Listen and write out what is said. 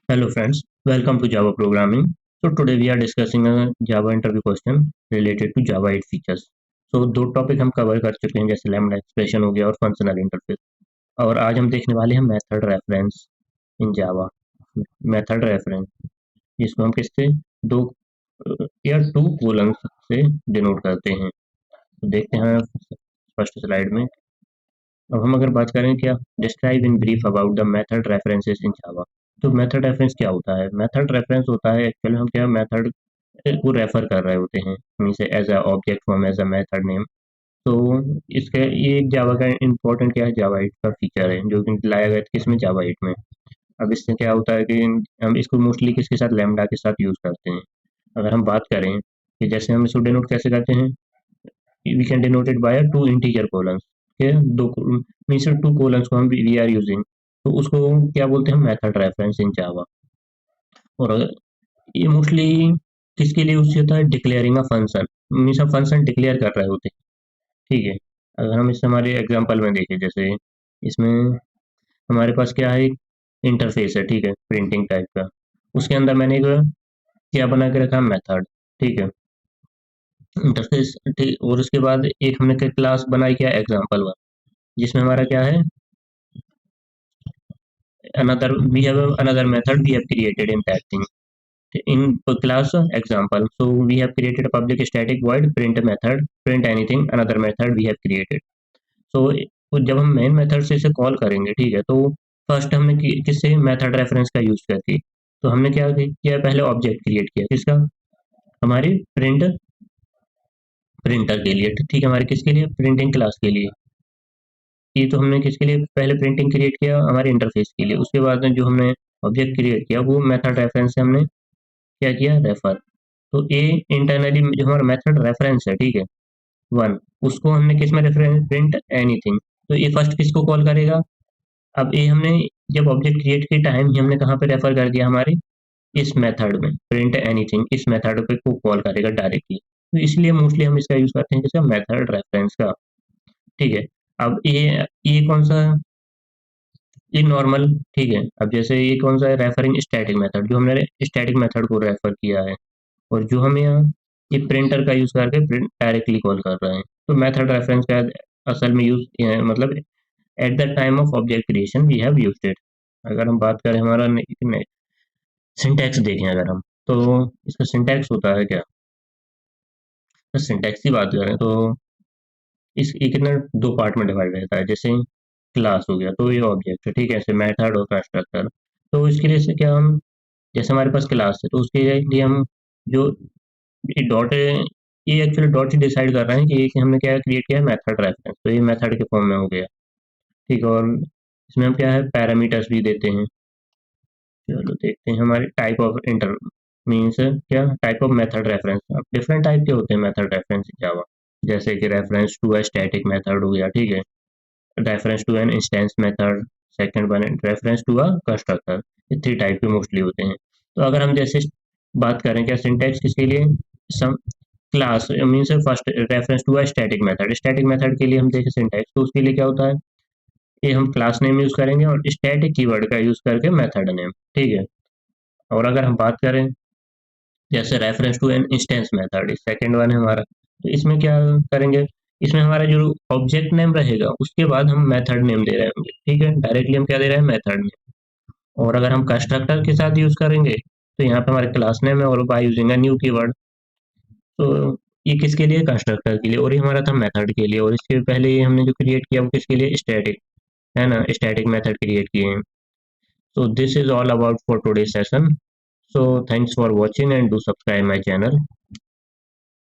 Hello friends, welcome to Java Programming. So today we are discussing a Java interview question related to Java 8 features. So दो topic हम cover कर चुके हैं जैसे lambda expression हो गया और फंक्शनल इंटरफेस। और आज हम देखने वाले हैं method reference in Java. Method reference जिसको हम किससे दो या टू कॉलम्स से डिनोट करते हैं। तो देखते हैं फर्स्ट स्लाइड में। अब हम अगर बात करें क्या describe in brief about the method references in Java. तो मेथड रेफरेंस क्या होता है? मेथड रेफरेंस होता है एक्चुअली हम क्या मेथड को रेफर कर रहे होते हैं means as a object form as a method name. तो इसका ये एक जावा का इम्पोर्टेंट क्या है जावा 8 का फीचर है जो कि लाया गया था किसमें जावा 8 में। अब इससे क्या होता है कि हम इसको मोस्टली किसके साथ लैम्बडा के साथ यूज करते हैं। अगर हम बात करें कि जैसे हम इसको डिनोट कैसे करते हैं, we can denote it by two integer columns के दो मीन्स टू कॉलम्स को हम वी आर यूजिंग। तो उसको क्या बोलते हैं मेथड रेफरेंस इन जावा। और ये मोस्टली किसके लिए यूज होता है डिक्लेयरिंग अ फंक्शन मीन्स हम फंक्शन डिक्लेयर कर रहे होते हैं। ठीक है, अगर हम इस हमारे एग्जांपल में देखें जैसे इसमें हमारे पास क्या है इंटरफेस है, ठीक है, प्रिंटिंग टाइप का। उसके अंदर मैंने एक क्या बना के रखा मेथड, ठीक है, इंटरफेस, ठीक। और उसके बाद एक हमने क्लास बनाई क्या एग्जांपल वन जिसमें हमारा क्या है another we have another method we have created in that thing in class example. So we have created a public static void print method print anything another method we have created. So जब हम main method से इसे call करेंगे, ठीक है, तो first हमने किससे मेथड रेफरेंस का यूज करके तो हमने क्या किया पहले ऑब्जेक्ट क्रिएट किया किसका हमारी प्रिंटर के लिए, ठीक है, हमारे किसके लिए प्रिंटिंग क्लास के लिए। ये तो हमने किसके लिए पहले प्रिंटिंग क्रिएट किया हमारे इंटरफेस के लिए। उसके बाद में जो हमने ऑब्जेक्ट क्रिएट किया वो मेथड रेफरेंस से हमने क्या किया रेफर। तो ए इंटरनली जो हमारा मेथड रेफरेंस है, ठीक है, वन, उसको हमने किस में रेफरेंस प्रिंट एनीथिंग। तो ये फर्स्ट किसको कॉल करेगा। अब ये हमने जब ऑब्जेक्ट क्रिएट के टाइम ही हमने कहाँ पे रेफर कर दिया हमारे इस मेथड में प्रिंट एनीथिंग इस मेथड पे को कॉल करेगा डायरेक्टली। तो इसलिए मोस्टली हम इसका यूज करते हैं किसका मेथड रेफरेंस का। ठीक है, अब ये कौन सा ये नॉर्मल, ठीक है। अब जैसे ये कौन सा है रेफरिंग स्टैटिक मेथड जो हमने स्टैटिक मेथड को रेफर किया है। और जो हम यहाँ ये प्रिंटर का यूज करके प्रिंट डायरेक्टली कॉल कर रहे हैं। तो मेथड रेफरेंस का असल में यूज मतलब at the time of object creation we have used it. अगर हम बात करें हमारा सिंटैक्स देखें अगर हम तो इसका सिंटैक्स होता है क्या, तो सिंटैक्स की बात करें तो इस ये कितना दो पार्ट में डिवाइड रहता है। जैसे क्लास हो गया तो ये ऑब्जेक्ट है, ठीक है, ऐसे मेथड और कंस्ट्रक्टर। तो इसके लिए से क्या हम जैसे हमारे पास क्लास है तो उसके लिए हम जो ये डॉट है ये एक्चुअली डॉट ही डिसाइड कर रहे हैं कि ये कि हमने क्या क्रिएट किया है मेथड रेफरेंस, तो ये मेथड के फॉर्म में हो गया। ठीक है, और इसमें हम क्या है पैरामीटर्स भी देते हैं। चलो देखते हैं हमारे टाइप ऑफ इंटर मीन्स क्या टाइप ऑफ मेथड रेफरेंस। अब डिफरेंट टाइप के होते हैं मेथड रेफरेंस इन जावा। जैसे कि reference to a static method हो गया, ठीक है, reference to an instance method, second one reference to a constructor. ये थ्री टाइप के मोस्टली होते हैं। तो अगर हम जैसे बात करें क्या सिंटैक्स किसके लिए some class means first reference to a static method के लिए हम देखें सिंटैक्स तो उसके लिए क्या होता है ये हम क्लास नेम यूज करेंगे और स्टैटिक कीवर्ड का यूज करके मेथड नेम, ठीक है। और अगर हम बात करें जैसे reference to an instance method second one है हमारा, तो इसमें क्या करेंगे इसमें हमारा जो ऑब्जेक्ट नेम रहेगा उसके बाद हम मेथड नेम दे रहे होंगे, ठीक है, डायरेक्टली हम क्या दे रहे हैं मेथड नेम। और अगर हम कंस्ट्रक्टर के साथ यूज करेंगे तो यहाँ पे हमारे क्लास नेम है और by using a new keyword. तो ये किसके लिए कंस्ट्रक्टर के लिए और ये हमारा था मेथड के लिए। और इसके पहले ये हमने जो क्रिएट किया वो किसके लिए स्टैटिक है ना, स्टैटिक मेथड क्रिएट किए हैं। So this is all about for today's session. So thanks for watching and do subscribe my channel.